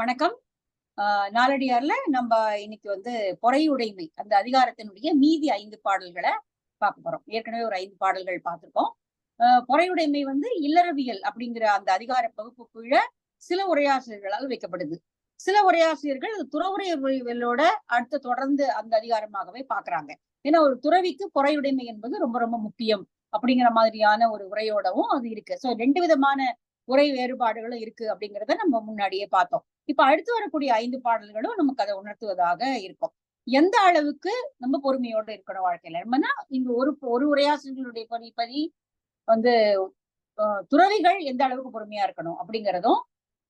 வணக்கம். நாளடியார்ல நம்ம இன்னைக்கு பொறையுடைமை அந்த அதிகாரத்தினுடைய மீதி 5 பாடல்களை பார்க்க போறோம். ஏற்கனவே ஒரு 5 பாடல்கள் பார்த்திருக்கோம். பொறையுடைமை இல்லறவியல் அப்படிங்கிற அந்த அதிகார பகுப்புக்குள்ள சில உரையாசிரியர்களால் வைக்கப்படுது. சில உரையாசிரியர்கள் அது துறவுரையலோட அடுத்து தொடர்ந்து அந்த அதிகாரமாகவே பாக்குறாங்க. ஏன்னா ஒரு துறவிக்கு பொறையுடைமை என்பது ரொம்ப ரொம்ப முக்கியம் அப்படிங்கிற மாதிரியான ஒரு உரையோடவும் அது இருக்கு. சோ 2 விதமான உரை வேறுபாடுகளும் இருக்கு அப்படிங்கிறத நம்ம முன்னாடியே பார்த்தோம். இப்ப அடுத்து வரக்கூடிய 5 பாடல்களும் நமக்கு அதை உணர்த்துவதாக இருக்கும். எந்த அளவுக்கு நம்ம பொறுமையோட இருக்கணும் வாழ்க்கையில. நம்மனா இங்க ஒரு உரையாசிரியர்களுடைய படி வந்து துறவிகள் எந்த அளவுக்கு பொறுமையா இருக்கணும் அப்படிங்கிறதும்,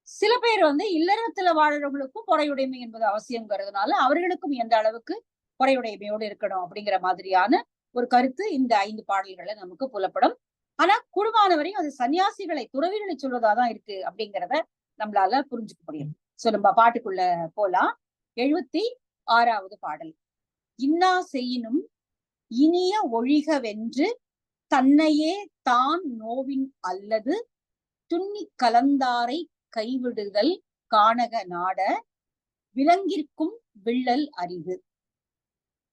சில பேர் இல்லறத்துல வாழறவங்களுக்கும் பொறையுடைமை என்பது அவசியம்ங்கிறதுனால அவர்களுக்கும் எந்த அளவுக்கு பொறையுடைமையோடு இருக்கணும் அப்படிங்கிற மாதிரியான ஒரு கருத்து இந்த 5 பாடல்கள்ல நமக்கு புலப்படும். ஆனா கூடுமான வரையும் அது சன்னியாசிகளை துறவிகளை சொல்வதாதான் இருக்கு அப்படிங்கிறத நம்மளால புரிஞ்சுக்க முடியும். சோ நம்ம பாட்டுக்குள்ள போலாம். 76வது பாடல். இன்னா செய்யினும் இனிய ஒழிகவென்று தன்னையே தான் நோவின் அல்லது துன்னிக் கலந்தாரை கைவிடுதல் காணக நாட விலங்கிற்கும் விள்ளல் அரிது.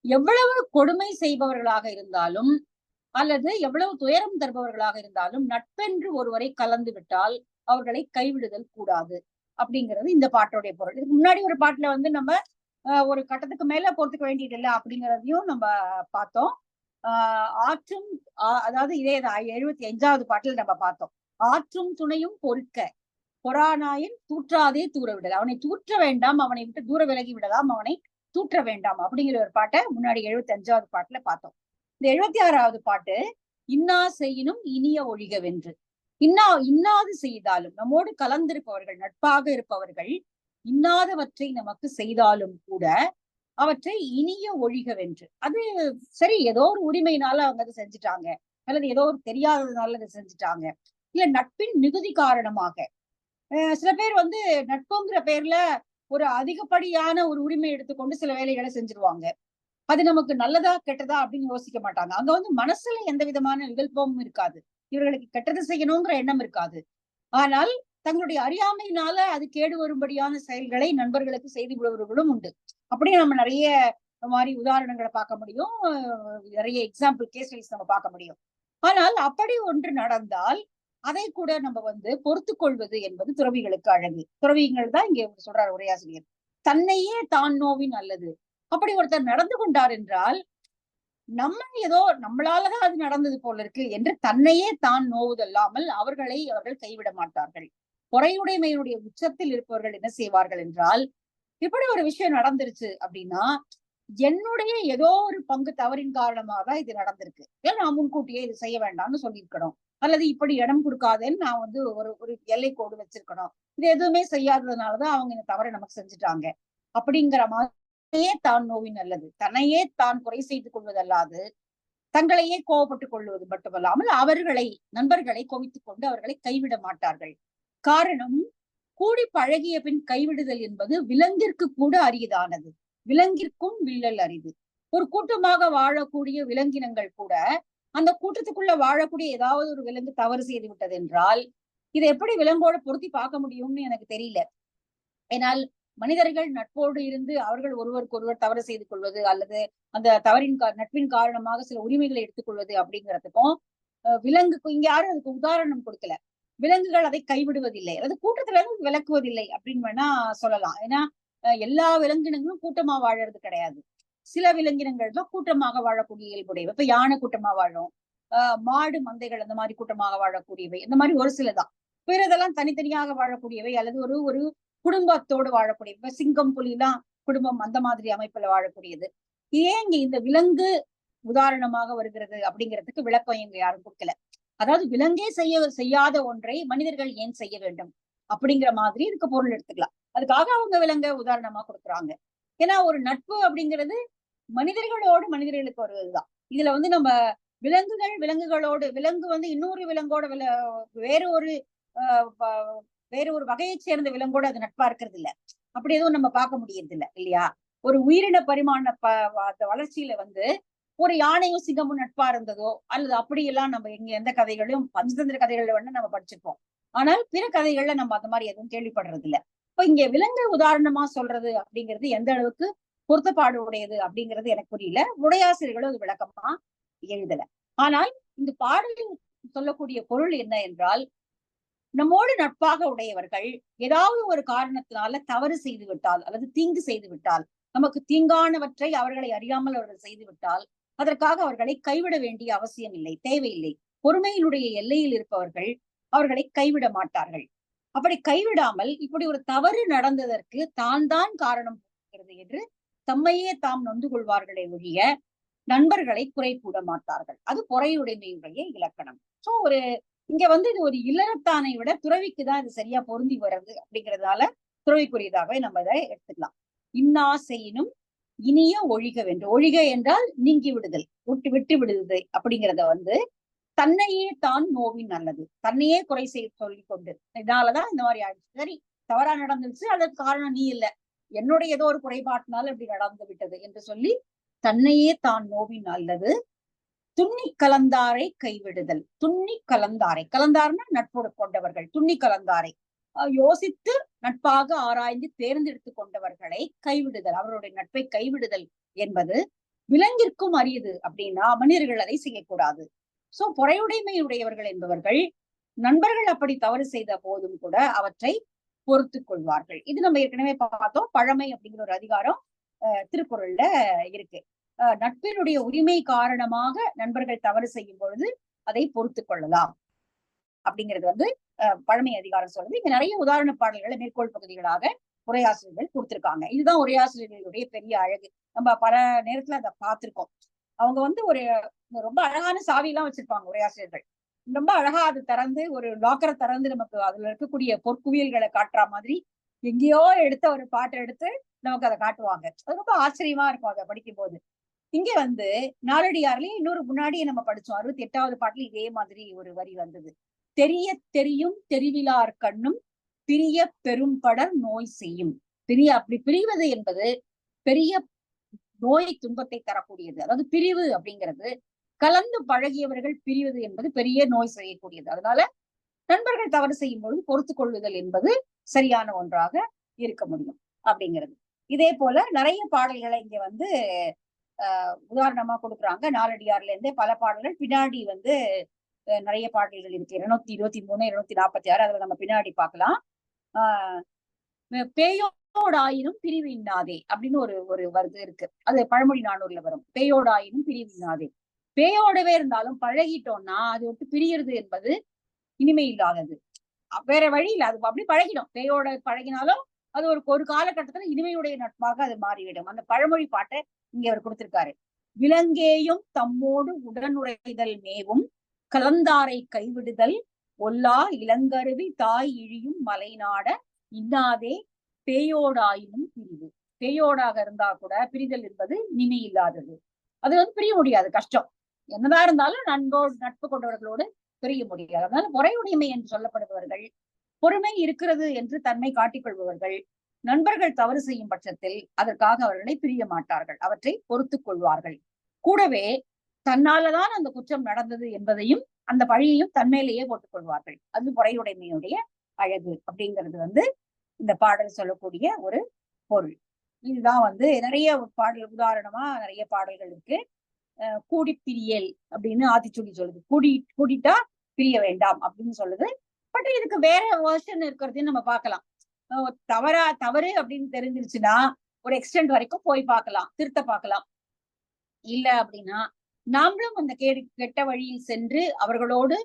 எவ்வளவு கொடுமை செய்பவர்களாக இருந்தாலும் அல்லது எவ்வளவு துயரம் தருபவர்களாக இருந்தாலும் நட்பென்று ஒருவரை கலந்து விட்டால் அவர்களை கைவிடுதல் கூடாது அப்படிங்கிறது இந்த பாட்டோடைய பொருள். இதுக்கு முன்னாடி ஒரு பாட்டுல நம்ம ஒரு கட்டத்துக்கு மேல போறதுக்கு வேண்டியது இல்லை அப்படிங்கிறதையும் நம்ம பார்த்தோம். ஆற்றும் அதாவது இதேதான் 75வது பாட்டுல நம்ம பார்த்தோம். ஆற்றும் துணையும் பொறுக்க பொறானாயின் தூற்றாதே தூர விடல். அவனை தூற்ற வேண்டாம், அவனை விட்டு தூர விலகி விடலாம், அவனை தூற்ற வேண்டாம் அப்படிங்கிற ஒரு பாட்டை முன்னாடி 75வது பாட்டுல பார்த்தோம். இந்த 76வது பாட்டு இன்னா செய்யினும் இனிய ஒழிகவென்று. இன்னாது செய்தாலும் நம்மோடு கலந்திருப்பவர்கள் நட்பாக இருப்பவர்கள் இன்னாதவற்றை நமக்கு செய்தாலும் கூட அவற்றை இனிய ஒழிகவென்று. அது சரி, ஏதோ ஒரு உரிமையினால அவங்க அதை செஞ்சுட்டாங்க, அல்லது ஏதோ ஒரு தெரியாததுனால அதை செஞ்சுட்டாங்க, இல்ல நட்பின் மிகுதி காரணமாக. சில பேர் நட்புங்கிற பேர்ல ஒரு அதிகப்படியான ஒரு உரிமை எடுத்துக்கொண்டு சில வேலைகளை செஞ்சிருவாங்க. அது நமக்கு நல்லதா கெட்டதா அப்படின்னு யோசிக்க மாட்டாங்க. அங்க மனசுல எந்த விதமான விகல்பமும் இருக்காது. இவர்களுக்கு கெட்டது செய்யணுங்கிற எண்ணம் இருக்காது. ஆனால் தங்களுடைய அறியாமையினால அது கேடு வரும்படியான செயல்களை நண்பர்களுக்கு செய்து விடுவர்களும் உண்டு. அப்படியே நம்ம நிறைய மாதிரி உதாரணங்களை பார்க்க முடியும். நிறைய எக்ஸாம்பிள் கேஸ் நம்ம பார்க்க முடியும். ஆனால் அப்படி ஒன்று நடந்தால் அதை கூட நம்ம பொறுத்து கொள்வது என்பது துறவிகளுக்கு அழகு. துறவிகள் தான் இங்க சொல்றார் உரையாசிரியர். தன்னையே தான் நோவின் அல்லது. அப்படி ஒருத்தர் நடந்து கொண்டார் என்றால் நம்ம ஏதோ நம்மளாலதான் அது நடந்தது போல இருக்கு என்று தன்னையே தான் நோவுதல்லாமல் அவர்கள் கைவிட மாட்டார்கள். பொறையுடைமையுடைய உச்சத்தில் இருப்பவர்கள் என்ன செய்வார்கள் என்றால், இப்படி ஒரு விஷயம் நடந்துருச்சு அப்படின்னா என்னுடைய ஏதோ ஒரு பங்கு தவறின் காரணமாக தான் இது நடந்திருக்கு, ஏன் நான் முன்கூட்டியே இது செய்ய வேண்டாம்னு சொல்லியிருக்கணும், அல்லது இப்படி இடம் கொடுக்காதேன்னு நான் ஒரு எல்லை கோடு வச்சிருக்கணும். இது எதுவுமே செய்யாததுனாலதான் அவங்க இந்த தவறை நமக்கு செஞ்சுட்டாங்க அப்படிங்கிற மாதிரி தான் நோவின் அல்லது தன்னையே தான் குறை செய்து கொள்வதல்லாது தங்களையே கோவப்பட்டுக் கொள்வது மட்டுமல்லாமல் நண்பர்களை கோவித்துக் கொண்டு அவர்களை கைவிட மாட்டார்கள். காரணம், கூடி பழகிய பின் கைவிடுதல் என்பது விலங்கிற்கு கூட அரியதானது. விலங்கிற்கும் வில்லல் அரிது. ஒரு கூட்டமாக வாழக்கூடிய விலங்கினங்கள் கூட அந்த கூட்டத்துக்குள்ள வாழக்கூடிய ஏதாவது ஒரு விலங்கு தவறு செய்து விட்டது என்றால் இதை எப்படி விலங்கோட பொருத்தி பார்க்க முடியும்னு எனக்கு தெரியல. ஏனால் மனிதர்கள் நட்போடு இருந்து அவர்கள் ஒருவருக்கு ஒருவர் தவறு செய்து கொள்வது அல்லது அந்த நட்பின் காரணமாக சில உரிமைகளை எடுத்துக்கொள்வது அப்படிங்கிறதுக்கும் விலங்குக்கும் இங்க யாரும் அதுக்கு உதாரணம் கொடுக்கல. விலங்குகள் அதை கைவிடுவதில்லை அல்லது கூட்டத்துல இருந்து விலக்குவதில்லை அப்படின்னு வேணா சொல்லலாம். ஏன்னா எல்லா விலங்கினங்களும் கூட்டமா வாழறது கிடையாது. சில விலங்கினங்கள் தான் கூட்டமாக வாழக்கூடிய இயல்புடையவை. இப்ப யானை கூட்டமா வாழும், மாடு மந்தைகள் அந்த மாதிரி கூட்டமாக வாழக்கூடியவை, இந்த மாதிரி ஒரு சிலதான். பிறதெல்லாம் தனித்தனியாக வாழக்கூடியவை அல்லது ஒரு ஒரு குடும்பத்தோடு வாழக்கூடிய, இப்ப சிங்கம் புலிலாம் குடும்பம் அந்த மாதிரி அமைப்புல வாழக்கூடியது. ஏன் இங்க இந்த விலங்கு உதாரணமாக வருகிறது அப்படிங்கிறதுக்கு விளக்கம் இங்க யாரும் கொடுக்கல. அதாவது விலங்கே செய்யாத ஒன்றை மனிதர்கள் ஏன் செய்ய வேண்டும் அப்படிங்கிற மாதிரி இதுக்கு பொருள் எடுத்துக்கலாம். அதுக்காக அவங்க விலங்க உதாரணமா கொடுக்குறாங்க. ஏன்னா ஒரு நட்பு அப்படிங்கிறது மனிதர்களோடு மனிதர்களுக்கு வருவதுதான். இதுல நம்ம விலங்குகளோடு விலங்கு இன்னொரு விலங்கோட வேற ஒரு வகையை சேர்ந்த விலங்கோட அது நட்பா இருக்கிறது இல்ல. அப்படி எதுவும் நம்ம பார்க்க முடியறது இல்ல இல்லையா? ஒரு உயிரின பரிமாண வளர்ச்சியில ஒரு யானையும் சிங்கமும் நட்பா இருந்ததோ அல்லது அப்படியெல்லாம் நம்ம எந்த கதைகளையும் பஞ்சதந்திர கதைகள்ல நம்ம படிச்சிருப்போம். ஆனால் பிற கதைகள்ல நம்ம அந்த மாதிரி எதுவும் கேள்விப்படுறது இல்ல. இப்ப இங்க விலங்கு உதாரணமா சொல்றது அப்படிங்கிறது எந்த அளவுக்கு பொருத்தப்பாடு உடையது அப்படிங்கிறது எனக்கு புரியல. உரையாசிரியர்களும் அது விளக்கமா எழுதல. ஆனால் இந்த பாடலில் சொல்லக்கூடிய பொருள் என்ன என்றால், நம்மோடு நட்பாக உடையவர்கள் ஏதாவது ஒரு காரணத்தினால தவறு செய்து விட்டால் அல்லது தீங்கு செய்து விட்டால், நமக்கு தீங்கானவற்றை அவர்களை அறியாமல் அவர்கள் செய்து விட்டால், அதற்காக அவர்களை கைவிட வேண்டிய அவசியம் இல்லை, தேவையில்லை. பொறுமையினுடைய எல்லையில் இருப்பவர்கள் அவர்களை கைவிட மாட்டார்கள். அப்படி கைவிடாமல் இப்படி ஒரு தவறு நடந்ததற்கு தான் காரணம் என்று தம்மையே தாம் நொந்து கொள்வார்களே ஒழிய நண்பர்களை குறை கூட மாட்டார்கள். அது பொறையுடைமையுடைய இலக்கணம். சோ ஒரு இங்க வந்து இது ஒரு இல்லறத்தானை விட துறவிக்குதான் இது சரியா பொருந்தி வருது அப்படிங்கிறதுனால துறவிக்குரியதாகவே நம்ம இதை எடுத்துக்கலாம். இன்னாசையினும் இனிய ஒழிக வென்று, ஒழிக என்றால் நீங்கி விடுதல், விட்டு விடுதல் அப்படிங்கிறத வந்து தன்னையே தான் நோவின் நல்லது, தன்னையே குறை செய்ய சொல்லிக் கொண்டு, இதனாலதான் இந்த மாதிரி ஆயிடுச்சு, சரி தவறா நடந்துச்சு, அதற்கு காரணம் நீ இல்ல, என்னுடைய ஏதோ ஒரு குறைபாட்டினால இப்படி நடந்து விட்டது என்று சொல்லி தன்னையே தான் நோவின் நல்லது. துண்ணி கலந்தாரை கைவிடுதல், துண்ணி கலந்தாரை, கலந்தார்னா நட்போடு கொண்டவர்கள், துண்ணி கலந்தாரை யோசித்து நட்பாக ஆராய்ந்து தேர்ந்தெடுத்து கொண்டவர்களை கைவிடுதல், அவருடைய நட்பை கைவிடுதல் என்பது விலங்கிற்கும் அரியது. அப்படின்னா மனிதர்கள் அதை செய்யக்கூடாது. சோ பொறையுடைமையுடையவர்கள் என்பவர்கள் நண்பர்கள் அப்படி தவறு செய்த போதும் கூட அவற்றை பொறுத்து கொள்வார்கள். இது நம்ம ஏற்கனவே பார்த்தோம். பழமை அப்படிங்கிற ஒரு அதிகாரம் திருக்குறள்ல இருக்கு. நட்பினுடைய உரிமை காரணமாக நண்பர்கள் தவறு செய்யும் பொழுது அதை பொறுத்து கொள்ளலாம் அப்படிங்கிறது வந்து பழமை அதிகாரம் சொல்றது. இங்க நிறைய உதாரண பாடல்களை மேற்கோள் பகுதிகளாக உரையாசிரியர்கள் கொடுத்திருக்காங்க. இதுதான் உரையாசிரியர்களுடைய பெரிய அழகு. நம்ம பல நேரத்துல அதை பார்த்திருக்கோம். அவங்க வந்து ஒரு ரொம்ப அழகான சாவி எல்லாம் வச்சிருப்பாங்க உரையாசிரியர்கள். ரொம்ப அழகா அது திறந்து ஒரு லாக்கரை திறந்து நமக்கு அதுல இருக்கக்கூடிய பொற்குவியல்களை காட்டுற மாதிரி எங்கேயோ எடுத்த ஒரு பாட்டை எடுத்து நமக்கு அதை காட்டுவாங்க. அது ரொம்ப ஆச்சரியமா இருக்கும் அதை படிக்கும் போது. இங்க வந்து நாலடியார்லயே இன்னொரு முன்னாடியே நம்ம படிச்சோம். 68வது பாட்டுல இதே மாதிரி ஒரு வரி வந்தது. தெரிய தெரியும் தெரிவிலார் கண்ணும் பிரிய பெரும்படர் நோய் செய்யும். அப்படி பிரிவது என்பது பெரிய நோய் துன்பத்தை தரக்கூடியது. அதாவது பிரிவு அப்படிங்கிறது கலந்து பழகியவர்கள் பிரிவது என்பது பெரிய நோய் செய்யக்கூடியது. அதனால நண்பர்கள் தவறு செய்யும் பொழுது பொறுத்து கொள்ளுதல் என்பது சரியான ஒன்றாக இருக்க முடியும் அப்படிங்கிறது. இதே போல நிறைய பாடல்களை இங்க வந்து உதாரணமா கொடுக்குறாங்க. நாலடியார்ல இருந்தே பல பாடல்கள். பின்னாடி வந்து நிறைய பாடல்கள் இருக்கு. 223, 246 அதுல நம்ம பின்னாடி பார்க்கலாம். பேயோடாயினும் பிரிவு இன்னாதே அப்படின்னு ஒரு வருது இருக்கு. அது பழமொழி 400ல வரும். பேயோடாயினும் பிரிவு இன்னாதே. பேயோடவே இருந்தாலும் பழகிட்டோம்னா அது விட்டு பிரியறது என்பது இனிமை இல்லாதது. வேற வழி இல்ல, அது அப்படி பழகிடும். பேயோட பழகினாலும் அது ஒரு காலகட்டத்துல இனிமையுடைய நட்பாக அது மாறிவிடும். அந்த பழமொழி பாட்டை இங்க அவர் கொடுத்திருக்காரு. விலங்கேயும் தம்மோடு உடனுறைதல் மேவும் கலந்தாரை கைவிடுதல் ஒல்லா இளங்கருவி தாய் இழியும் மலைநாட இன்னாதே பேயோடாயினும் பிரிவு. பேயோடாக இருந்தா கூட பிரிதல் என்பது இனிமை இல்லாதது. அது வந்து பிரிய முடியாது, கஷ்டம். என்னதான் இருந்தாலும் நட்பு கொண்டவர்களோடு பிரிய முடியாது. அதனால பொறையுடைமை என்று சொல்லப்படுபவர்கள், பொறுமை இருக்கிறது என்று தன்மை காட்டிக் நண்பர்கள் தவறு செய்யும் பட்சத்தில் அதற்காக அவர்களை பிரிய மாட்டார்கள், அவற்றை பொறுத்துக் கொள்வார்கள். கூடவே தன்னாலதான் அந்த குற்றம் நடந்தது என்பதையும் அந்த பழியையும் தன்மையிலேயே போட்டுக் கொள்வார்கள். அது பொறையுடைமையுடைய அழகு அப்படிங்கிறது வந்து இந்த பாடல் சொல்லக்கூடிய ஒரு பொருள். இதுதான் வந்து நிறைய பாடல் உதாரணமா நிறைய பாடல்கள் இருக்கு. கூடி பிரியல் அப்படின்னு ஆத்திச்சூடி சொல்லுது. கூடிட்டா பிரிய வேண்டாம் அப்படின்னு சொல்லுது. பட் இதுக்கு வேற வெர்ஷன் இருக்கிறதையும் நம்ம பார்க்கலாம். தவறு அப்படின்னு தெரிஞ்சிருச்சுன்னா ஒரு எக்ஸ்டென்ட் வரைக்கும் போய் பார்க்கலாம், திருத்த பார்க்கலாம். இல்ல அப்படின்னா நாமளும் அந்த கெட்ட வழியில் சென்று அவர்களோடு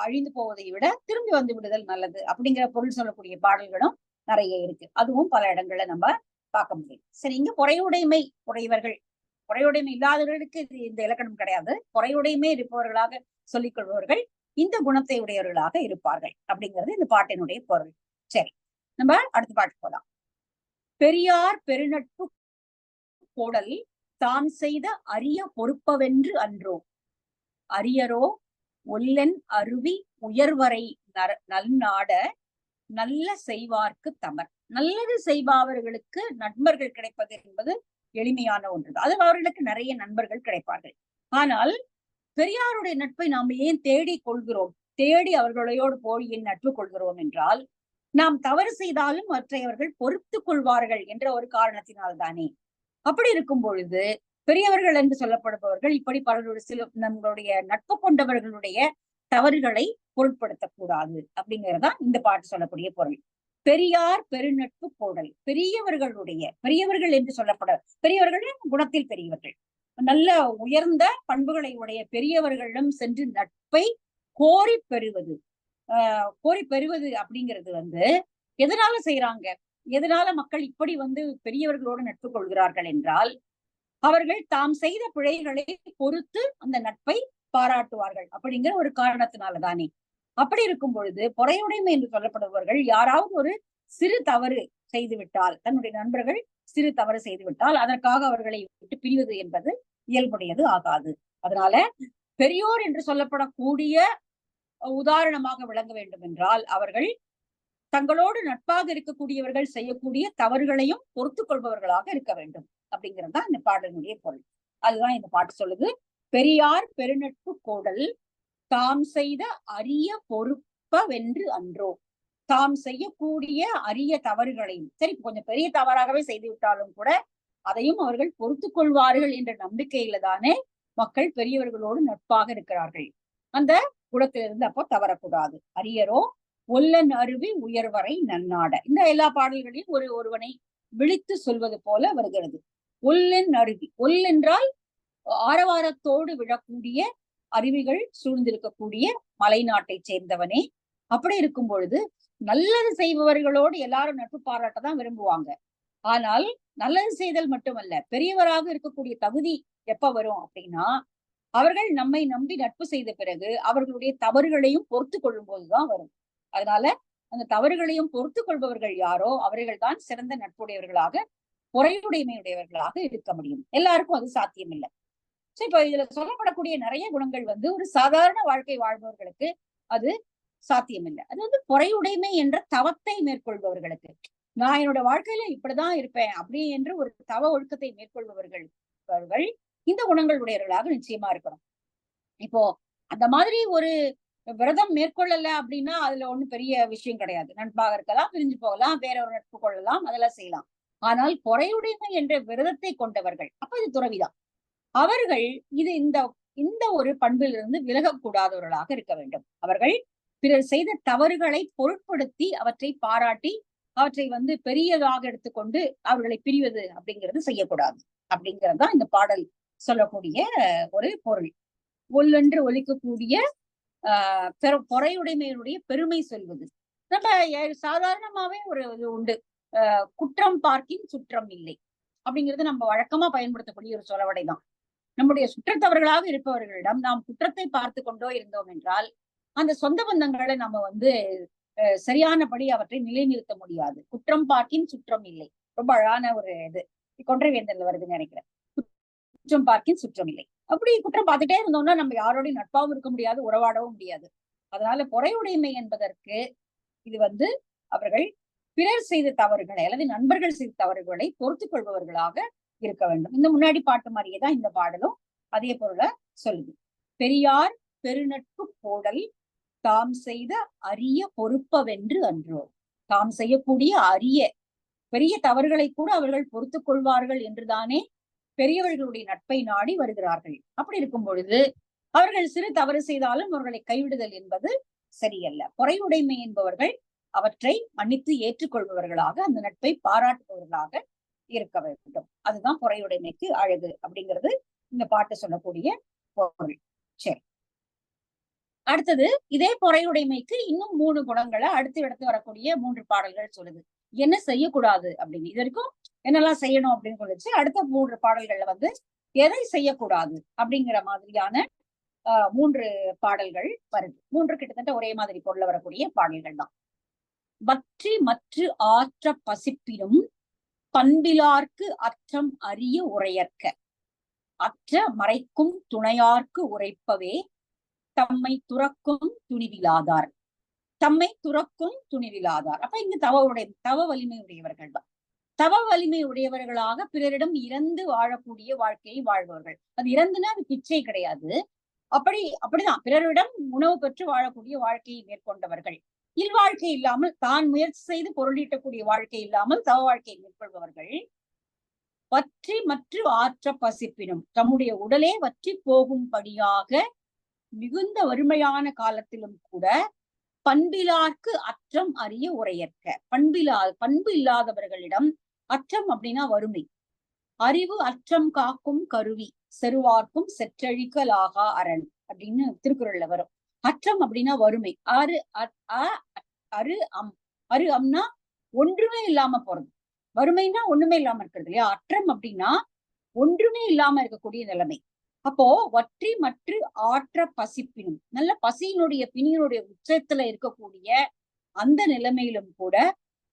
அழிந்து போவதை விட திரும்பி வந்து விடுதல் நல்லது அப்படிங்கிற பொருள் சொல்லக்கூடிய பாடல்களும் நிறைய இருக்கு. அதுவும் பல இடங்கள்ல நம்ம பார்க்க முடியும். சரி, இங்க பொறையுடைமை உடையவர்கள், பொறையுடைமை இல்லாதவர்களுக்கு இந்த இலக்கணம் கிடையாது. பொறையுடைமை இருப்பவர்களாக சொல்லிக் கொள்பவர்கள் இந்த குணத்தை உடையவர்களாக இருப்பார்கள் அப்படிங்கிறது இந்த பாட்டினுடைய பொருள். சரி, நம்ம அடுத்த பாட்டு போலாம். பெரியார் பெருநட்பு கோடல் தான் செய்த அரிய பொறுப்பவென்று அன்றோ அரியரோ ஒல்லன் அருவி உயர்வரை நல்நாட நல்ல செய்வார்க்கு தமர். நல்லது செய்பவர்களுக்கு நண்பர்கள் கிடைப்பது என்பது எளிமையான ஒன்று. அது அவர்களுக்கு நிறைய நண்பர்கள் கிடைப்பார்கள். ஆனால் பெரியாருடைய நட்பை நாம் ஏன் தேடி கொள்கிறோம், தேடி அவர்களோடு போய் ஏன் நட்பு கொள்கிறோம் என்றால், நாம் தவறு செய்தாலும் அவற்றை பொறுத்து கொள்வார்கள் என்ற ஒரு காரணத்தினால்தானே. அப்படி இருக்கும் பொழுது பெரியவர்கள் என்று சொல்லப்படுபவர்கள் இப்படி பலருடைய சில நம்மளுடைய நட்பு கொண்டவர்களுடைய தவறுகளை பொருட்படுத்தக்கூடாது அப்படிங்கறதா இந்த பாட்டு சொல்லக்கூடிய பொருள். பெரியார் பெருநட்பு கோடல். பெரியவர்கள் என்று சொல்லப்பட பெரியவர்கள் குணத்தில் பெரியவர்கள், நல்ல உயர்ந்த பண்புகளை உடைய பெரியவர்களிடம் சென்று நட்பை கோரி பெறுவது. கோரி பெறுவது அப்படிங்கிறது எதனால செய்யறாங்க, எதனால மக்கள் இப்படி பெரியவர்களோடு நட்பு கொள்கிறார்கள் என்றால், அவர்கள் தாம் செய்த பிழைகளை பொறுத்து அந்த நட்பை பாராட்டுவார்கள் அப்படிங்கிற ஒரு காரணத்தினாலதானே. அப்படி இருக்கும் பொழுது பொறையுடைமை என்று சொல்லப்படுபவர்கள் யாராவது ஒரு சிறு தவறு செய்துவிட்டால், தன்னுடைய நண்பர்கள் சிறு தவறு செய்துவிட்டால் அதற்காக அவர்களை விட்டு பிரிவது என்பது இயல்புடையது ஆகாது. அதனால பெரியோர் என்று சொல்லப்படக்கூடிய உதாரணமாக விளங்க வேண்டும் என்றால், அவர்கள் தங்களோடு நட்பாக இருக்கக்கூடியவர்கள் செய்யக்கூடிய தவறுகளையும் பொறுத்து கொள்பவர்களாக இருக்க வேண்டும் அப்படிங்கிறது தான் இந்த பாடலினுடைய பொருள். அதுதான் இந்த பாட்டு சொல்லுது. பெரியார் பெருநட்பு கோடல் தாம் செய்த அரிய பொறுப்பவென்று அன்றோ. தாம் செய்யக்கூடிய அரிய தவறுகளையும், சரி கொஞ்சம் பெரிய தவறாகவே செய்து விட்டாலும் கூட அதையும் அவர்கள் பொறுத்து கொள்வார்கள் என்ற நம்பிக்கையில தானே மக்கள் பெரியவர்களோடு நட்பாக இருக்கிறார்கள். அந்த குணத்திலிருந்து அப்போ தவறக்கூடாது. அரியரோ ஒல்லன் அருவி உயர்வரை நன்னாட. இந்த எல்லா பாடல்களையும் ஒருவனை விழித்து சொல்வது போல வருகிறது. ஒல்லன் அருவி, ஒல் என்றால் ஆரவாரத்தோடு விழக்கூடிய அருவிகள் சூழ்ந்திருக்கக்கூடிய மலை நாட்டை சேர்ந்தவனே. அப்படி இருக்கும் பொழுது நல்லது செய்பவர்களோடு எல்லாரும் நட்பு பாராட்டதான் விரும்புவாங்க. ஆனால் நல்லது செய்தல் மட்டுமல்ல, பெரியவராக இருக்கக்கூடிய தகுதி எப்ப வரும் அப்படின்னா, அவர்கள் நம்மை நம்பி நட்பு செய்த பிறகு அவர்களுடைய தவறுகளையும் பொறுத்து கொள்ளும் போதுதான் வரும். அதனால அந்த தவறுகளையும் பொறுத்து கொள்பவர்கள் யாரோ அவர்கள் தான் சிறந்த நட்புடையவர்களாக, பொறையுடைமையுடையவர்களாக இருக்க முடியும். எல்லாருக்கும் அது சாத்தியம் இல்லை. சரி, இப்ப இதுல சொல்லப்படக்கூடிய நிறைய குணங்கள் ஒரு சாதாரண வாழ்க்கை வாழ்பவர்களுக்கு அது சாத்தியம் இல்லை. அது பொறையுடைமை என்ற தவத்தை மேற்கொள்பவர்களுக்கு, நான் என்னோட வாழ்க்கையில இப்படிதான் இருப்பேன் அப்படி என்று ஒரு தவ ஒழுக்கத்தை மேற்கொள்பவர்கள் இந்த குணங்கள் உடையவர்களாக நிச்சயமா இருக்கணும். இப்போ அந்த மாதிரி ஒரு விரதம் மேற்கொள்ளல அப்படின்னா அதுல ஒண்ணும் பெரிய விஷயம் கிடையாது. நட்பாக இருக்கலாம், பிரிஞ்சு போகலாம், வேற ஒரு நட்பு கொள்ளலாம், அதெல்லாம் செய்யலாம். ஆனால் பொறையுடைமை என்ற விரதத்தை கொண்டவர்கள், அப்ப இது துறவிதான். அவர்கள் இந்த ஒரு பண்பிலிருந்து விலகக்கூடாதவர்களாக இருக்க வேண்டும். அவர்கள் பிறர் செய்த தவறுகளை பொருட்படுத்தி அவற்றை பாராட்டி அவற்றை பெரியதாக எடுத்துக்கொண்டு அவர்களை பிரிவது அப்படிங்கிறது செய்யக்கூடாது. அப்படிங்கிறது தான் இந்த பாடல் சொல்லக்கூடிய ஒரு பொருள். ஒல்லென்று ஒலிக்கக்கூடிய பொறையுடைமையினுடைய பெருமை சொல்வது. நம்ம சாதாரணமாவே ஒரு இது உண்டு, குற்றம் பார்க்கின் சுற்றம் இல்லை அப்படிங்கிறது நம்ம வழக்கமா பயன்படுத்தக்கூடிய ஒரு சொலவடைதான். நம்முடைய சுற்றத்தவர்களாக இருப்பவர்களிடம் நாம் குற்றத்தை பார்த்து கொண்டோ இருந்தோம் என்றால் அந்த சொந்த பந்தங்களை நம்ம சரியானபடி அவற்றை நிலைநிறுத்த முடியாது. குற்றம் பார்க்கின் சுற்றம் இல்லை, ரொம்ப அழகான ஒரு இது கொன்றை வேந்தர்ல வருதுன்னு நினைக்கிறேன். குற்றம் பார்க்கின் சுற்றம் இல்லை. அப்படி குற்றம் பார்த்துட்டே இருந்தோம்னா நம்ம யாரோடையும் நட்பாவும் இருக்க முடியாது, உறவாடவும் முடியாது. அதனால பொறையுடைமை என்பதற்கு இது அவர்கள் பிறர் செய்த தவறுகளை அல்லது நண்பர்கள் செய்த தவறுகளை பொறுத்து கொள்பவர்களாக இருக்க வேண்டும். இந்த முன்னாடி பாட்டு மாதிரியேதான் இந்த பாடலும் அதே பொருளை சொல்லுது. பெரியார் பெருநட்பு கோடல் தாம் செய்த அரிய பொறுப்பவென்று அன்றோ. தாம் செய்யக்கூடிய அரிய பெரிய தவறுகளை கூட அவர்கள் பொறுத்து கொள்வார்கள் என்றுதானே பெரியவர்களுடைய நட்பை நாடி வருகிறார்கள். அப்படி இருக்கும் பொழுது அவர்கள் சிறு தவறு செய்தாலும் அவர்களை கைவிடுதல் என்பது சரியல்ல. பொறையுடைமை என்பவர்கள் அவற்றை மன்னித்து ஏற்றுக்கொள்பவர்களாக, அந்த நட்பை பாராட்டுபவர்களாக இருக்க வேண்டும். அதுதான் பொறையுடைமைக்கு அழகு அப்படிங்கிறது இந்த பாட்டு சொல்லக்கூடிய பொருள். சரி, அடுத்தது இதே பொறையுடைமைக்கு இன்னும் 3 குணங்களை அடுத்து வரக்கூடிய 3 பாடல்கள் சொல்லுது. என்ன செய்யக்கூடாது அப்படின்னு, இது வரைக்கும் என்னெல்லாம் செய்யணும் அப்படின்னு சொல்லிச்சு. அடுத்த 3 பாடல்கள்ல எதை செய்யக்கூடாது அப்படிங்கிற மாதிரியான 3 பாடல்கள் வருது. 3 கிட்டத்தட்ட ஒரே மாதிரி பொருள வரக்கூடிய பாடல்கள் தான். வற்றி மற்ற ஆற்ற பசிப்பினும் பண்பிலார்க்கு அற்றம் அறிய உரையற்க, அற்ற மறைக்கும் துணையார்க்கு உரைப்பவே தம்மை துறக்கும் துணிவிலாதார். தம்மை துறக்கும் துணிவிலாதார். அப்ப இங்கு தவ வலிமை உடையவர்கள் தான். தவ வலிமை உடையவர்களாக பிறரிடம் இறந்து வாழக்கூடிய வாழ்க்கையை வாழ்பவர்கள். அது இறந்துன்னா அது பிச்சை கிடையாது. அப்படிதான் பிறரிடம் உணவு பெற்று வாழக்கூடிய வாழ்க்கையை மேற்கொண்டவர்கள். இல்வாழ்க்கை இல்லாமல் தான் முயற்சி செய்து பொருளீட்டக்கூடிய வாழ்க்கை இல்லாமல் தவ வாழ்க்கையை மேற்கொள்பவர்கள் வற்றி மற்ற ஆற்ற பசிப்பினும் தம்முடைய உடலே வற்றி போகும்படியாக மிகுந்த வறுமையான காலத்திலும் கூட பண்பிலார்க்கு அற்றம் அறிய உரையற்க. பண்பு இல்லாதவர்களிடம் அற்றம் அப்படின்னா வறுமை, அறிவு அற்றம் காக்கும் கருவி செருவார்க்கும் செற்றழிக்கலாகா அரண் அப்படின்னு திருக்குறள்ல வரும். அற்றம் அப்படின்னா வறுமை. அரு அம்னா ஒன்றுமே இல்லாம போறது. வறுமைன்னா ஒண்ணுமே இல்லாம இருக்கிறது இல்லையா. அற்றம் அப்படின்னா ஒன்றுமே இல்லாம இருக்கக்கூடிய நிலைமை. அப்போ வற்றி மற்ற ஆற்ற பசிப்பினும், நல்ல பசியினுடைய பிணியினுடைய உச்சத்துல இருக்கக்கூடிய அந்த நிலைமையிலும் கூட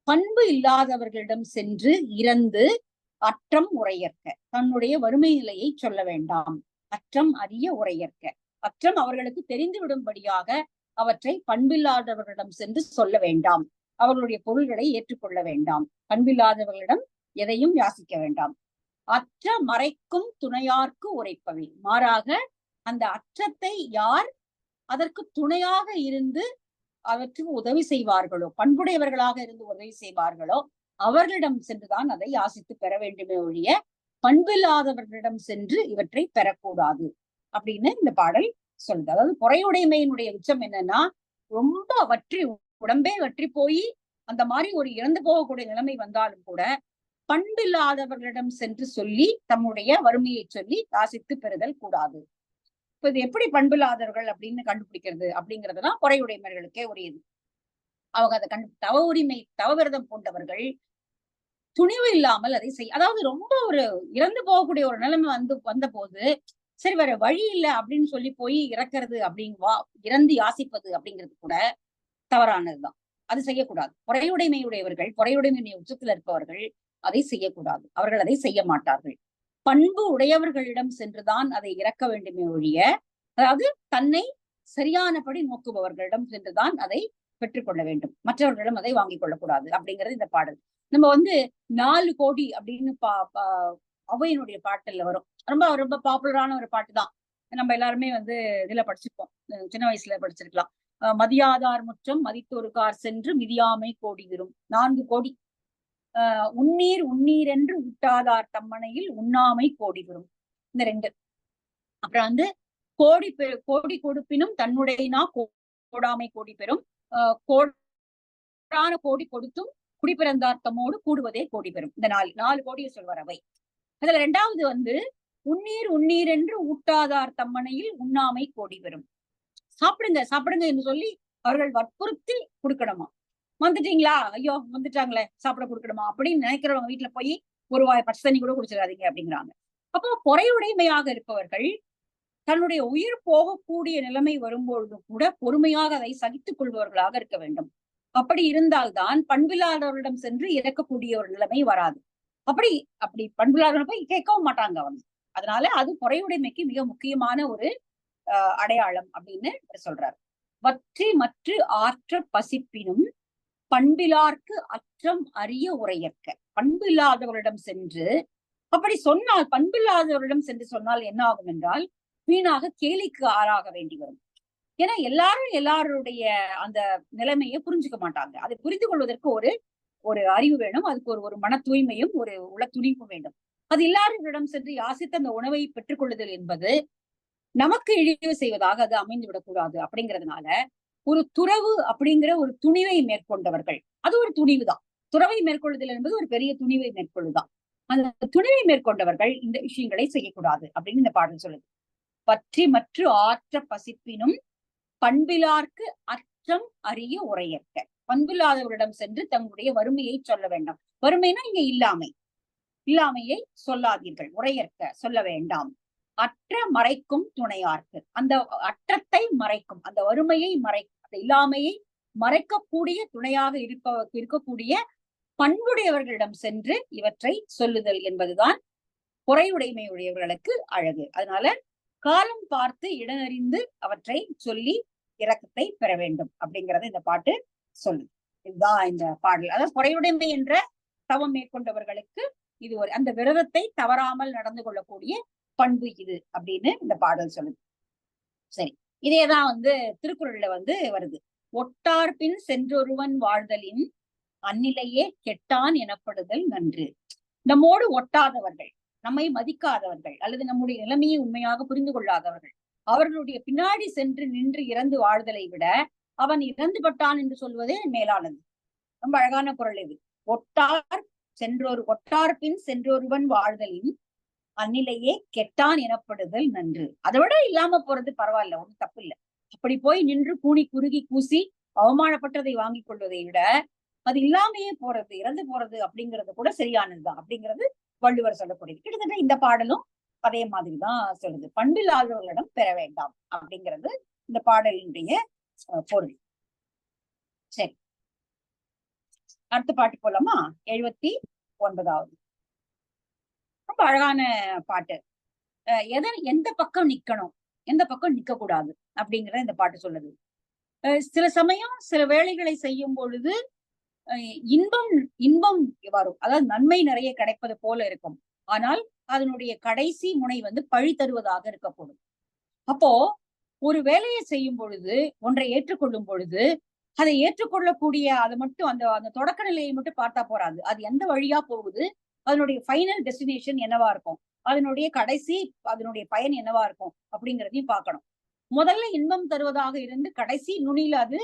பண்பு இல்லாதவர்களிடம் சென்று இறந்து அற்றம் உரையற்க, தன்னுடைய வறுமை நிலையை சொல்ல வேண்டாம். அற்றம் அறிய உரையற்க, அற்றம் அவர்களுக்கு தெரிந்து விடும்படியாக அவற்றை பண்பில்லாதவர்களிடம் சென்று சொல்ல வேண்டாம். அவர்களுடைய பொருள்களை ஏற்றுக்கொள்ள வேண்டாம். பண்பில்லாதவர்களிடம் எதையும் யாசிக்க வேண்டாம். அற்ற மறைக்கும் துணையார்க்கு உரைப்பவை. மாறாக அந்த அற்றத்தை யார் அதற்கு துணையாக இருந்து அவற்றுக்கு உதவி செய்வார்களோ, பண்புடையவர்களாக இருந்து உதவி செய்வார்களோ அவர்களிடம் சென்றுதான் அதை யாசித்து பெற வேண்டுமே ஒழிய பண்பில்லாதவர்களிடம் சென்று இவற்றை பெறக்கூடாது அப்படின்னு இந்த பாடல் சொல்லுது. அதாவது பொறையுடைமையினுடைய உச்சம் என்னன்னா, ரொம்ப வற்றி உடம்பே வற்றி போய் அந்த மாதிரி ஒரு இறந்து போகக்கூடிய நிலைமை வந்தாலும் கூட பண்பில்லாதவர்களிடம் சென்று சொல்லி தம்முடைய வறுமையை சொல்லி யாசித்து பெறுதல் கூடாது. இப்ப இது எப்படி பண்பில்லாதவர்கள் அப்படின்னு கண்டுபிடிக்கிறது அப்படிங்கறதுதான் பொறையுடைமைகளுக்கே உரியது. அவங்க அதை தவ உரிமை தவவிரதம் பூண்டவர்கள் துணிவு இல்லாமல் அதை அதாவது ரொம்ப ஒரு இறந்து போகக்கூடிய ஒரு நிலைமை வந்த போது சரி வேற வழி இல்லை அப்படின்னு சொல்லி போய் இறக்குறது இறந்து யாசிப்பது அப்படிங்கிறது கூட தவறானதுதான். அது செய்யக்கூடாது. பொறையுடைமையுடையவர்கள், பொறையுடைமையுடைய உச்சத்துல இருப்பவர்கள் அதை செய்யக்கூடாது. அவர்கள் அதை செய்ய மாட்டார்கள். பண்பு உடையவர்களிடம் சென்றுதான் அதை இறக்க வேண்டுமே ஒழிய, அதாவது தன்னை சரியானபடி நோக்குபவர்களிடம் சென்றுதான் அதை பெற்றுக்கொள்ள வேண்டும். மற்றவர்களிடம் அதை வாங்கிக் கொள்ளக்கூடாது அப்படிங்கிறது இந்த பாடல். நம்ம 4 கோடி அப்படின்னு ஔவையினுடைய பாட்டுல வரும். ரொம்ப ரொம்ப பாப்புலரான ஒரு பாட்டு தான். நம்ம எல்லாருமே இதுல படிச்சிருப்போம், சின்ன வயசுல படிச்சிருக்கலாம். மதியாதார் முற்றம் மதித்தொருக்கார் சென்று மிதியாமை கோடி விரும். 4 கோடி. உன்னீர் என்று ஊட்டாதார் தம்மனையில் உண்ணாமை கோடி விரும். இந்த 2. அப்புறம் கோடி கொடுப்பினும் தன்னுடையனா கோடாமை கோடி பெறும். கோடான கோடி கொடுத்தும் குடிப்பிறந்தார் தம்மோடு கூடுவதே கோடி பெறும். இந்த 4 கோடியை சொல்வார் அவை. அதுல 2வது உன்னீர் என்று ஊட்டாதார் தம்மனையில் உண்ணாமை கோடி பெறும். சாப்பிடுங்க என்று சொல்லி அவர்கள் வற்புறுத்தி கொடுக்கணுமா. வந்துட்டீங்களா, ஐயோ வந்துட்டாங்களே சாப்பிட கொடுக்கணுமா அப்படின்னு நினைக்கிறவங்க வீட்டுல போய் ஒரு வாய் பச்சை தண்ணி கூட குடிச்சிடாதீங்க அப்படிங்கிறாங்க. அப்போ பொறையுடைமையாக இருப்பவர்கள் தன்னுடைய உயிர் போகக்கூடிய நிலைமை வரும்பொழுதும் கூட பொறுமையாக அதை சகித்துக் கொள்பவர்களாக இருக்க வேண்டும். அப்படி இருந்தால்தான் பண்பில்லாதவர்களிடம் சென்று இறக்கக்கூடிய ஒரு நிலைமை வராது. அப்படி பண்பில்லாதவர்கள் போய் கேட்கவும் மாட்டாங்க அவங்க. அதனால அது பொறையுடைமைக்கு மிக முக்கியமான ஒரு அடையாளம் அப்படின்னு சொல்றாரு. வற்றி மற்ற ஆற்ற பசிப்பினும் பண்பிலார்க்கு அற்றம் அறிய உரையற்க. பண்பில்லாதவரிடம் சென்று அப்படி சொன்னால், பண்பில்லாதவரிடம் சென்று சொன்னால் என்ன ஆகும் என்றால் வீணாக கேலிக்கு ஆளாக வேண்டி வரும். ஏன்னா எல்லாருடைய அந்த நிலைமையை புரிஞ்சுக்க மாட்டாங்க. அதை புரிந்து கொள்வதற்கு ஒரு அறிவு வேணும். அதுக்கு ஒரு மன தூய்மையும் ஒரு உள துணிப்பும் வேண்டும். அது எல்லாரிடம் சென்று யாசித்து அந்த உணவை பெற்றுக் கொள்ளுதல் என்பது நமக்கு இழிவு செய்வதாக அது அமைந்து விடக்கூடாது. அப்படிங்கிறதுனால ஒரு துறவு அப்படிங்கிற ஒரு துணிவை மேற்கொண்டவர்கள், அது ஒரு துணிவு தான். துறவை மேற்கொள்ளுதல் என்பது ஒரு பெரிய துணிவை மேற்கொள்ளுதான். அந்த துணிவை மேற்கொண்டவர்கள் இந்த விஷயங்களை செய்யக்கூடாது அப்படின்னு இந்த பாடல் சொல்லுது. பற்றி மற்ற ஆற்ற பசிப்பினும் பண்பிலார்க்கு அற்றம் அறிய உரையற்க. பண்பில்லாதவரிடம் சென்று தங்களுடைய வறுமையை சொல்ல வேண்டாம். வறுமைனா இங்க இல்லாமையை சொல்லாதீர்கள், உரையற்க சொல்ல வேண்டாம். அற்ற மறைக்கும் துணையார்க்கு, அந்த அற்றத்தை மறைக்கும், அந்த வறுமையை மறைக்கும், அந்த இல்லாமையை மறைக்கக்கூடிய துணையாக இருக்கக்கூடிய பண்புடையவர்களிடம் சென்று இவற்றை சொல்லுதல் என்பதுதான் பொறையுடைமையுடையவர்களுக்கு அழகு. அதனால காலம் பார்த்து இடனறிந்து அவற்றை சொல்லி இரக்கத்தை பெற வேண்டும் அப்படிங்கறத இந்த பாட்டு சொல்லுது. இதுதான் இந்த பாடல். அதாவது பொறையுடைமை என்ற தவம் மேற்கொண்டவர்களுக்கு இது அந்த விரதத்தை தவறாமல் நடந்து கொள்ளக்கூடிய பண்பு இது அப்படின்னு இந்த பாடல் சொல்லுது. சரி, இதேதான் திருக்குறள்ல வருது. ஒட்டார்பின் சென்றொருவன் வாழ்தலின் அந்நிலையே கெட்டான் எனப்படுதல் நன்று. நம்மோடு ஒட்டாதவர்கள், நம்மை மதிக்காதவர்கள், அல்லது நம்முடைய நிலைமையை உண்மையாக புரிந்து கொள்ளாதவர்கள், அவர்களுடைய பின்னாடி சென்று நின்று இறந்து வாழ்தலை விட அவன் இறந்து பட்டான் என்று சொல்வதே மேலானது. ரொம்ப அழகான குரல் இது. ஒட்டார் பின் சென்றொருவன் வாழ்தலின் அந்நிலையே கெட்டான் எனப்படுதல் நன்று. அதை விட இல்லாம போறது பரவாயில்ல, ஒண்ணும் தப்பு இல்லை. அப்படி போய் நின்று கூணி குறுகி கூசி அவமானப்பட்டதை வாங்கி கொள்வதை விட அது இல்லாமையே போறது, இறந்து போறது அப்படிங்கிறது கூட சரியானதுதான் அப்படிங்கிறது வள்ளுவர் சொல்லக்கூடியது. கிட்டத்தட்ட இந்த பாடலும் அதே மாதிரிதான் சொல்லுது. பண்பில்லாதவர்களிடம் பெற வேண்டாம் அப்படிங்கிறது இந்த பாடலினுடைய பொருள். சரி, அடுத்த பாட்டு போலாமா? 79வது. ரொம்ப அழகான பாட்டு. எந்த பக்கம் நிக்கணும், எந்த பக்கம் நிக்க கூடாது அப்படிங்கிறத இந்த பாட்டு சொல்லுது. சில சமயம் சில வேலைகளை செய்யும் பொழுது இன்பம் வரும், அதாவது நன்மை நிறைய கிடைப்பது போல இருக்கும். ஆனால் அதனுடைய கடைசி முனை பழி தருவதாக இருக்கக்கூடும். அப்போ ஒரு வேலையை செய்யும் பொழுது, ஒன்றை ஏற்றுக்கொள்ளும் பொழுது, அதை ஏற்றுக்கொள்ளக்கூடிய அதை மட்டும் அந்த தொடக்க நிலையை மட்டும் பார்த்தா போறாது. அது எந்த வழியா போகுது, அதனுடைய ஃபைனல் டெஸ்டினேஷன் என்னவா இருக்கும், அதனுடைய கடைசி அதனுடைய பயன் என்னவா இருக்கும் அப்படிங்கிறதையும் பார்க்கணும். முதல்ல இன்பம் தருவதாக இருந்து கடைசி நுனியில அது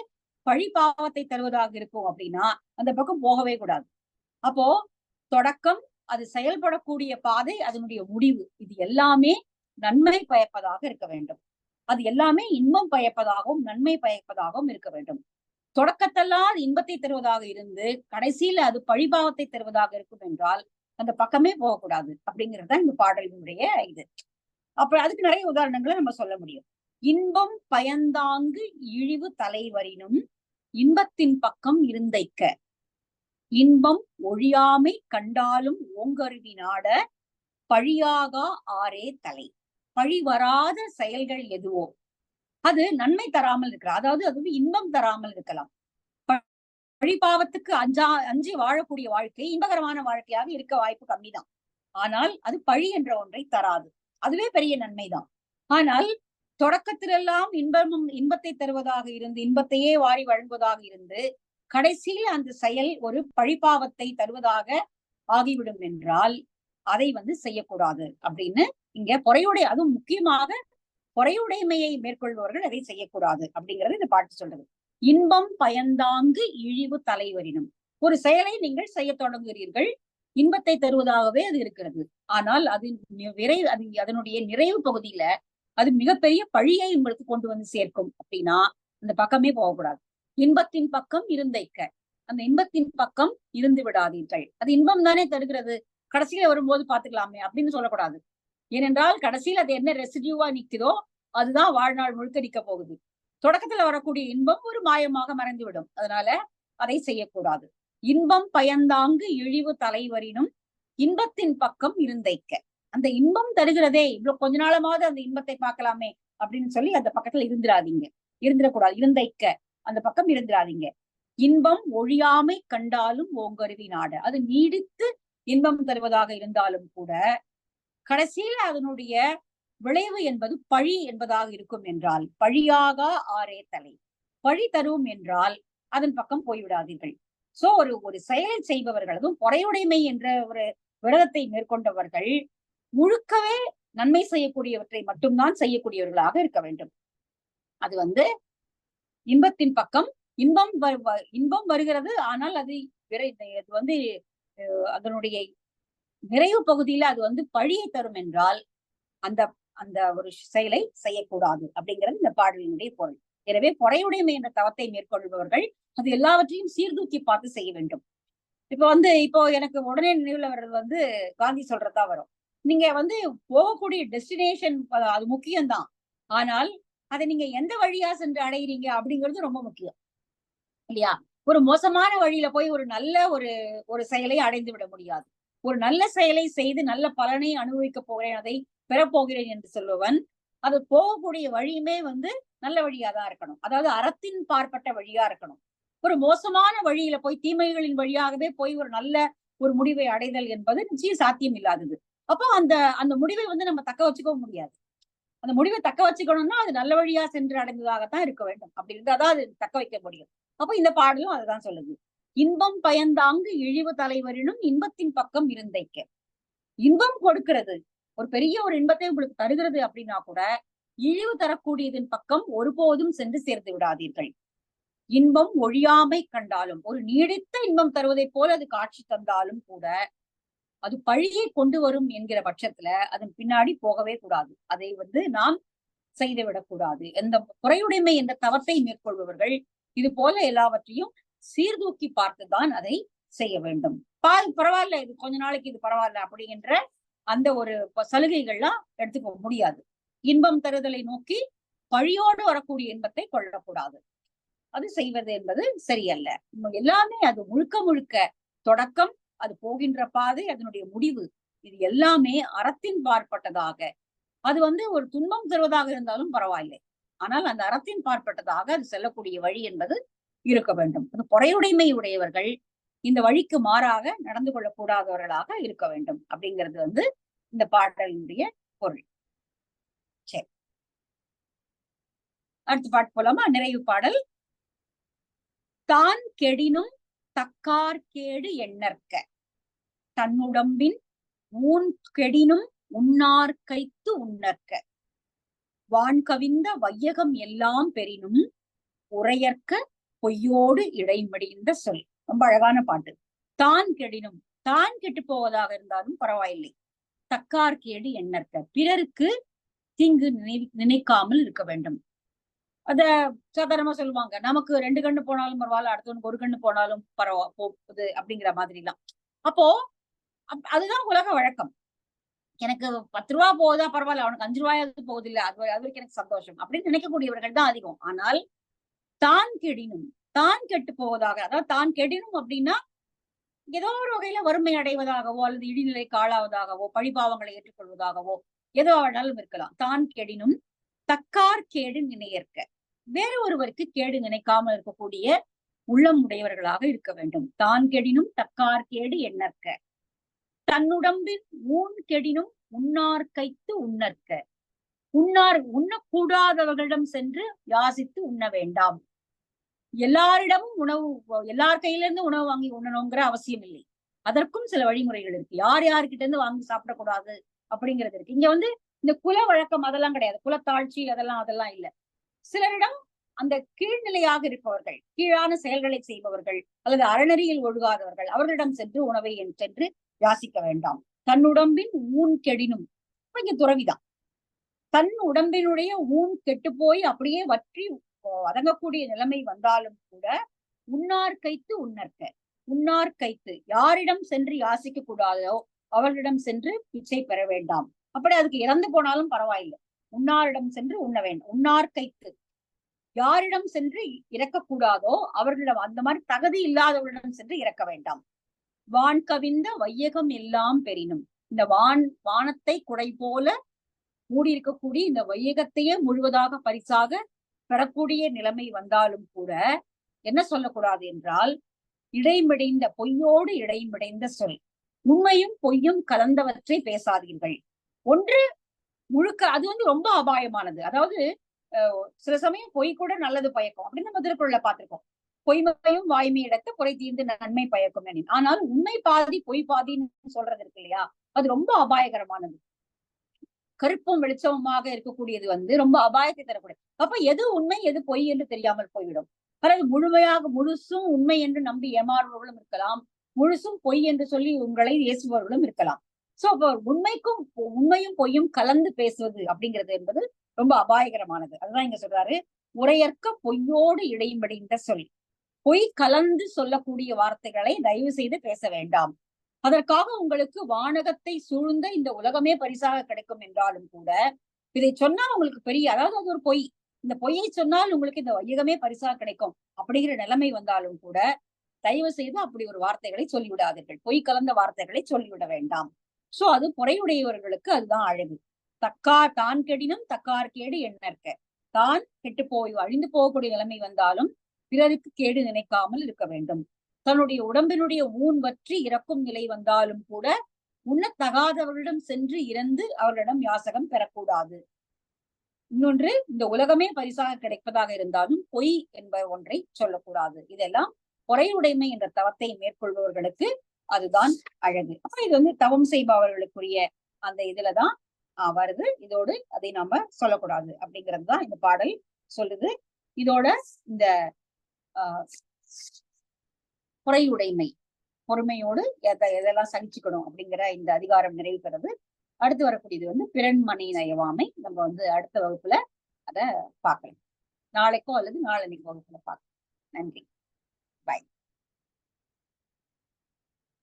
பழி பாவத்தை தருவதாக இருக்கும் அப்படின்னா அந்த பக்கம் போகவே கூடாது. அப்போ தொடக்கம், அது செயல்படக்கூடிய பாதை, அதனுடைய முடிவு, இது எல்லாமே நன்மை பயப்பதாக இருக்க வேண்டும். அது எல்லாமே இன்பம் பயப்பதாகவும் நன்மை பயப்பதாகவும் இருக்க வேண்டும். தொடக்கத்தெல்லாம் இன்பத்தை தருவதாக இருந்து கடைசியில அது பழிபாவத்தை தருவதாக இருக்கும் என்றால் அந்த பக்கமே போகக்கூடாது அப்படிங்கிறதுதான் இந்த பாடலினுடைய இது. அப்ப அதுக்கு நிறைய உதாரணங்களை நம்ம சொல்ல முடியும். இன்பம் பயந்தாங்கு இழிவு தலைவரினும் இன்பத்தின் பக்கம் இருந்தைக்க, இன்பம் ஒழியாமை கண்டாலும் ஓங்கருவி நாட பழியாகா ஆரே தலை. பழி வராத செயல்கள் எதுவோ அது நன்மை தராமல் இருக்கிற, அதாவது அது இன்பம் தராமல் இருக்கலாம். பழிபாவத்துக்கு அஞ்சி வாழக்கூடிய வாழ்க்கை இன்பகரமான வாழ்க்கையாக இருக்க வாய்ப்பு கம்மிதான். ஆனால் அது பழி என்ற ஒன்றை தராது, அதுவே பெரிய நன்மைதான். ஆனால் தொடக்கத்திலெல்லாம் இன்பத்தை தருவதாக இருந்து, இன்பத்தையே வாரி வழங்குவதாக இருந்து கடைசியில் அந்த செயல் ஒரு பழிபாவத்தை தருவதாக ஆகிவிடும் என்றால் அதை செய்யக்கூடாது அப்படின்னு இங்க அதுவும் முக்கியமாக பொறையுடைமையை மேற்கொள்பவர்கள் அதை செய்யக்கூடாது அப்படிங்கிறது இந்த பாட்டு சொல்றது. இன்பம் பயந்தாங்கு இழிவு தலைவரினும், ஒரு செயலை நீங்கள் செய்ய தொடங்குகிறீர்கள், இன்பத்தை தருவதாகவே அது இருக்கிறது. ஆனால் அது அதனுடைய நிறைவு பகுதியில அது மிகப்பெரிய பழியை உங்களுக்கு கொண்டு சேர்க்கும் அப்படின்னா அந்த பக்கமே போகக்கூடாது. இன்பத்தின் பக்கம் இருந்தைக்க, அந்த இன்பத்தின் பக்கம் இருந்து விடாதீர்கள். அது இன்பம் தானே தருகிறது, கடைசியில வரும்போது பாத்துக்கலாமே அப்படின்னு சொல்லக்கூடாது. ஏனென்றால் கடைசியில் அது என்ன ரெசிடியூவா நிக்குதோ அதுதான் வாழ்நாள் முழுக்க நிக்க போகுது. தொடக்கத்துல வரக்கூடிய இன்பம் ஒரு மாயமாக மறைந்துவிடும். அதனால அதை செய்யக்கூடாது. இன்பம் பயந்தாங்கு இழிவு தலைவரினும் இன்பத்தின் பக்கம் இருந்தைக்க, அந்த இன்பம் தருகிறதே இவ்வளவு கொஞ்ச நாளமாவது அந்த இன்பத்தை பார்க்கலாமே அப்படின்னு சொல்லி அந்த பக்கத்துல இருந்துடக்கூடாது. இருந்தைக்க, அந்த பக்கம் இருந்துடாதீங்க. இன்பம் ஒழியாமை கண்டாலும் ஓங்கருவி நாட, அது நீடித்து இன்பம் தருவதாக இருந்தாலும் கூட கடைசியில அதனுடைய விளைவு என்பது பழி என்பதாக இருக்கும் என்றால் பழியாக ஆரே தலை, பழி தரும் என்றால் அதன் பக்கம் போய்விடாதீர்கள். சோ ஒரு செயலை செய்பவர்கள், அதுவும் பொறையுடைமை என்ற ஒரு விரதத்தை மேற்கொண்டவர்கள் முழுக்கவே நன்மை செய்யக்கூடியவற்றை மட்டும்தான் செய்யக்கூடியவர்களாக இருக்க வேண்டும். அது இன்பத்தின் பக்கம் இன்பம் வருகிறது, ஆனால் அது அதனுடைய நிறைவு பகுதியில அது பழியை தரும் என்றால் அந்த அந்த ஒரு செயலை செய்யக்கூடாது அப்படிங்கிறது இந்த பாடலினுடைய பொருள். எனவே பொறையுடைமை என்ற தவத்தை மேற்கொள்பவர்கள் அது எல்லாவற்றையும் சீர்தூக்கி பார்த்து செய்ய வேண்டும். இப்போ எனக்கு உடனே நினைவுல வர்றது காந்தி சொல்றதா வரும். நீங்க போகக்கூடிய டெஸ்டினேஷன் அது முக்கியம்தான், ஆனால் அதை நீங்க எந்த வழியா சென்று அடைகிறீங்க அப்படிங்கிறது ரொம்ப முக்கியம் இல்லையா? ஒரு மோசமான வழியில போய் ஒரு நல்ல ஒரு செயலை அடைந்து விட முடியாது. ஒரு நல்ல செயலை செய்து நல்ல பலனை அனுபவிக்க போகிறேன், அதை பெறப்போகிறேன் என்று சொல்பவன் அது போகக்கூடிய வழியுமே நல்ல வழியாதான் இருக்கணும். அதாவது அறத்தின் பார்ப்பட்ட வழியா இருக்கணும். ஒரு மோசமான வழியில போய் தீமைகளின் வழியாகவே போய் ஒரு நல்ல ஒரு முடிவை அடைதல் என்பது நிச்சயம் சாத்தியம் இல்லாதது. அப்போ அந்த முடிவை நம்ம தக்க வச்சுக்கவும் முடியாது. அந்த முடிவை தக்க வச்சுக்கணும்னா அது நல்ல வழியா சென்று அடைந்ததாகத்தான் இருக்க வேண்டும். அப்படி இருந்தாதான் அது தக்க வைக்க முடியும். அப்ப இந்த பாடலும் அதுதான் சொல்லுது. இன்பம் பயந்தாங்கு இழிவு தலைவரினும் இன்பத்தின் பக்கம் இருந்தைக்க. இன்பம் கொடுக்கிறது, ஒரு பெரிய ஒரு இன்பத்தை உங்களுக்கு தருகிறது அப்படின்னா கூட இழிவு தரக்கூடியதன் பக்கம் ஒருபோதும் சென்று சேர்த்து விடாதீர்கள். இன்பம் ஒழியாமை கண்டாலும், ஒரு நீடித்த இன்பம் தருவதைப் போல அது காட்சி தந்தாலும் கூட அது பழியை கொண்டு வரும் என்கிற பட்சத்துல அதன் பின்னாடி போகவே கூடாது. அதை நாம் செய்து விடக்கூடாது. எந்த குறையுடைமை என்ற தவத்தை மேற்கொள்பவர்கள் இது போல எல்லாவற்றையும் சீர்தூக்கி பார்த்துதான் அதை செய்ய வேண்டும். பரவாயில்ல, இது கொஞ்ச நாளைக்கு இது பரவாயில்ல அப்படிங்கிற அந்த ஒரு சலுகைகள்லாம் எடுத்துக்க முடியாது. இன்பம் தருதலை நோக்கி பழியோடு வரக்கூடிய இன்பத்தை கொள்ளக்கூடாது. அது செய்வது என்பது சரியல்ல. எல்லாமே அது முழுக்க முழுக்க தொடக்கம், அது போகின்ற பாதை, அதனுடைய முடிவு, இது எல்லாமே அறத்தின் பார்ப்பட்டதாக. அது ஒரு துன்பம் தருவதாக இருந்தாலும் பரவாயில்லை, ஆனால் அந்த அறத்தின் பார்ப்பட்டதாக அது செல்லக்கூடிய வழி என்பது இருக்க வேண்டும். அது பொறையுடைமை உடையவர்கள் இந்த வழிக்கு மாறாக நடந்து கொள்ளக்கூடாதவர்களாக இருக்க வேண்டும் அப்படிங்கிறது இந்த பாடலினுடைய பொருள். சரி, அடுத்த பாட்டு போலாமா? நிறைவு பாடல். தான் கெடினும் தக்கார் கேடு எண்ணற்க, தன்னுடம்பின் ஊன் கெடினும் உண்ணார் கைத்து உண்ணற்க, வான் கவிந்த வையகம் எல்லாம் பெறினும் உரையற்க பொய்யோடு இடைமடிந்த சொல். ரொம்ப அழகான பாட்டு. தான் கெடினும், தான் கெட்டு போவதாக இருந்தாலும் பரவாயில்லை. தக்கார் கேடு எண்ணற்க, பிறருக்கு தீங்கு நினைக்காமல் இருக்க வேண்டும். அத சாதாரணமா சொல்லுவாங்க, நமக்கு 2 கண்ணு போனாலும் பரவாயில்ல, அடுத்தவனுக்கு 1 கண்ணு போனாலும் போகுது அப்படிங்கிற மாதிரி எல்லாம். அப்போ அதுதான் உலக வழக்கம். எனக்கு 10 ரூபா போகுதா பரவாயில்ல, அவனுக்கு 5 ரூபாயாவது போகுது இல்ல, அது வரைக்கும் எனக்கு சந்தோஷம் அப்படின்னு நினைக்கக்கூடியவர்கள் தான் அதிகம். ஆனால் தான் கெடினும், தான் கெட்டு போவதாக, அதாவது தான் கெடினும் அப்படின்னா ஏதோ ஒரு வகையில வறுமை அடைவதாகவோ அல்லது இடிநிலைக்கு ஆளாவதாகவோ பழிபாவங்களை ஏற்றுக்கொள்வதாகவோ ஏதோ ஆனாலும் இருக்கலாம். தான் கெடினும் தக்கார் கேடு நினையற்க, வேறு ஒருவருக்கு கேடு நினைக்காமல் இருக்கக்கூடிய உள்ளம் உடையவர்களாக இருக்க வேண்டும். தான் கெடினும் தக்கார் கேடு எண்ணற்க, தன்னுடம்பின் ஊன் கெடினும் உண்ணார் கைத்து உண்ணற்க, உண்ணக்கூடாதவர்களிடம் சென்று யாசித்து உண்ண வேண்டாம். எல்லாரிடமும் உணவு, எல்லார் கையில இருந்து உணவு வாங்கி உண்ணணுங்கிற அவசியம் இல்லை. அதற்கும் சில வழிமுறைகள் இருக்கு. யார் யாருக்கிட்ட இருந்து வாங்கி சாப்பிடக்கூடாது அப்படிங்கிறது இருக்கு. இங்க இந்த குல வழக்கம் அதெல்லாம் கிடையாது. குலத்தாழ்ச்சி அதெல்லாம் இல்ல. சிலரிடம் அந்த கீழ்நிலையாக இருப்பவர்கள், கீழான செயல்களை செய்பவர்கள் அல்லது அறநெறியில் ஒழுகாதவர்கள், அவர்களிடம் சென்று உணவை சென்று யாசிக்க வேண்டாம். தன் உடம்பின் ஊன் கெடினும், இங்க துறவிதான். தன் உடம்பினுடைய ஊன் கெட்டு போய் அப்படியே வற்றி வதங்கக்கூடிய நிலைமை வந்தாலும் கூட உண்ணார் கைத்து உண்ணற்க, உண்ணார் கைத்து, யாரிடம் சென்று யாசிக்க கூடாதோ அவர்களிடம் சென்று பிச்சை பெற வேண்டாம். அப்படி அதுக்கு இறந்து போனாலும் பரவாயில்லை, உண்ணாரிடம் சென்று உண்ண வேண்டும். உண்ணார் கைத்து, யாரிடம் சென்று இறக்கக்கூடாதோ அவர்களிடம், அந்த மாதிரி தகுதி இல்லாதவர்களிடம் சென்று இறக்க வேண்டாம். வான் கவிந்த வையகம் எல்லாம் பெறினும், இந்த வானத்தை குடை போல மூடி இருக்கக்கூடிய இந்த வையகத்தையே முழுவதாக பரிசாக பெறக்கூடிய நிலைமை வந்தாலும் கூட என்ன சொல்லக்கூடாது என்றால், இடைமிடைந்த, பொய்யோடு இடைமிடைந்த சொல், உண்மையும் பொய்யும் கலந்தவற்றை பேசாதீர்கள். ஒன்று முழுக்க அது ரொம்ப அபாயமானது. அதாவது சில சமயம் பொய் கூட நல்லது பயக்கும் அப்படின்னு நம்ம திருக்குறள்ல பார்த்திருக்கோம். பொய்மையும் வாய்மை இடத்து பொறை தீர்ந்து நன்மை பயக்கும். ஆனால் உண்மை பாதி பொய் பாதின்னு சொல்றது இருக்கு இல்லையா, அது ரொம்ப அபாயகரமானது. கருப்பும் வெளிச்சமுமாக இருக்கக்கூடியது ரொம்ப அபாயத்தை தரக்கூடியது. அப்ப எது உண்மை எது பொய் என்று தெரியாமல் போய்விடும். அதாவது முழுசும் உண்மை என்று நம்பி ஏமாறுபவர்களும் இருக்கலாம், முழுசும் பொய் என்று சொல்லி உங்களை ஏசுபவர்களும் இருக்கலாம். சோ அப்ப உண்மையும் பொய்யும் கலந்து பேசுவது அப்படிங்கிறது என்பது ரொம்ப அபாயகரமானது. அதுதான் இங்க சொல்றாரு, உரையற்க பொய்யோடு இடைமடிந்த சொல். பொய் கலந்து சொல்லக்கூடிய வார்த்தைகளை தயவு செய்து பேச வேண்டாம். அதற்காக உங்களுக்கு வானகத்தை சூழ்ந்த இந்த உலகமே பரிசாக கிடைக்கும் என்றாலும் கூட இதை சொன்னால் உங்களுக்கு பெரிய, அதாவது அது ஒரு பொய், இந்த பொய்யை சொன்னால் உங்களுக்கு இந்த வையகமே பரிசாக கிடைக்கும் அப்படிங்கிற நிலைமை வந்தாலும் கூட தயவு செய்து அப்படி ஒரு வார்த்தைகளை சொல்லிவிடாதீர்கள். பொய் கலந்த வார்த்தைகளை சொல்லிவிட வேண்டாம். சோ அது பொறையுடையவர்களுக்கு அதுதான் அழகு. தான் கெடினும் தக்கார் கேடு எண்ணற்க, தான் கெட்டு போய் அழிந்து போகக்கூடிய நிலைமை வந்தாலும் பிறருக்கு கேடு நினைக்காமல் இருக்க வேண்டும். தன்னுடைய உடம்பினுடைய ஊன் வற்றி இறக்கும் நிலை வந்தாலும் கூட உண்ணத்தகாதவர்களிடம் சென்று இறந்து அவர்களிடம் யாசகம் பெறக்கூடாது. இன்னொன்று, இந்த உலகமே பரிசாக கிடைப்பதாக இருந்தாலும் பொய் என்ப ஒன்றை சொல்லக்கூடாது. இதெல்லாம் பொறையுடைமை என்ற தவத்தை மேற்கொள்பவர்களுக்கு அதுதான் அழகு. அப்ப இது வந்து தவம் செய்பவர்களுக்குரிய அந்த இதுலதான் வருது. இதோடு அதை நாம சொல்லக்கூடாது அப்படிங்கிறது தான் இந்த பாடல் சொல்லுது. இதோட இந்த பொறையுடைமை, பொறுமையோடு எதெல்லாம் சகிச்சுக்கணும் அப்படிங்கிற இந்த அதிகாரம் நிறைவு பெறுது. அடுத்து வரக்கூடியது வந்து பிறன்மனை நயவாமை. நம்ம வந்து அடுத்த வகுப்புல அத பார்க்கலாம். நாளைக்கோ அல்லது நாளன்னைக்கு வகுப்புல பார்க்கலாம். நன்றி.